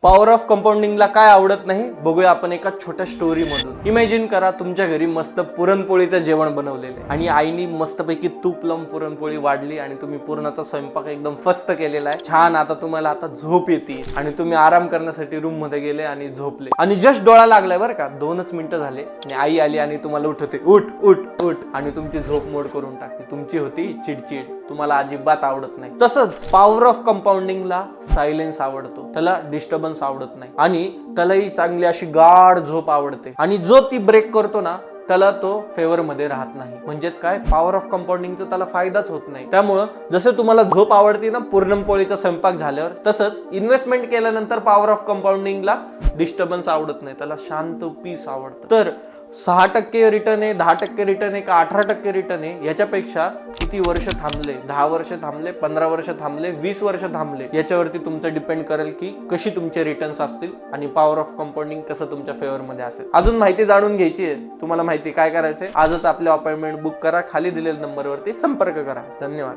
Power of कंपाऊंडिंगला काय आवडत नाही बघूया आपण एका छोट्या स्टोरी मधून. इमॅजिन करा तुमच्या घरी मस्त पुरणपोळीचं जेवण बनवलेलं आहे आणि आईनी मस्तपैकी तूप लावून पुरणपोळी वाढली आणि तुम्ही पुरणाचा स्वयंपाक एकदम फस्त केलेला आहे. छान, आता तुम्हाला आता झोप येते आणि तुम्ही आराम करण्यासाठी रूम मध्ये गेले आणि झोपले आणि जस्ट डोळा लागलाय बरं का, 2च मिनिटं झाले आणि आई आली आणि तुम्हाला उठवते, उठ उठ उठ, आणि तुमची झोप मोड करून टाकते. तुमची होती चिडचिड, तुम्हाला अजिबात आवडत नाही. तसंच पॉवर ऑफ कंपाऊंडिंगला सायलेन्स आवडतो, त्याला डिस्टर्बन्स आवडत नाही आणि त्यालाही चांगली अशी गाढ झोप आवडते. आणि जो ती ब्रेक करतो ना त्याला तो फेवर मध्ये राहत नाही. म्हणजेच काय, पॉवर ऑफ कंपाऊंडिंगचा त्याला फायदाच होत नाही. त्यामुळं जसं तुम्हाला झोप आवडते ना पुरणपोळीचा स्वयंपाक झाल्यावर, तसंच इन्व्हेस्टमेंट केल्यानंतर पॉवर ऑफ कंपाऊंडिंगला डिस्टर्बन्स आवडत नाही, त्याला शांत पीस आवडतं. तर 6% रिटर्न आहे, 10% रिटर्न आहे का 18% रिटर्न आहे, याच्यापेक्षा किती वर्ष थांबले, 10 वर्ष थांबले, 15 वर्ष थांबले, 20 वर्ष थांबले, याच्यावरती तुमचं डिपेंड करेल की कशी तुमचे रिटर्न्स असतील आणि पॉवर ऑफ कंपाऊंडिंग कसं तुमच्या फेवर मध्ये असेल. अजून माहिती जाणून घ्यायची आहे तुम्हाला, माहिती काय करायचंय, आजच आपली अपॉइंटमेंट बुक करा, खाली दिलेल्या नंबरवरती संपर्क करा. धन्यवाद.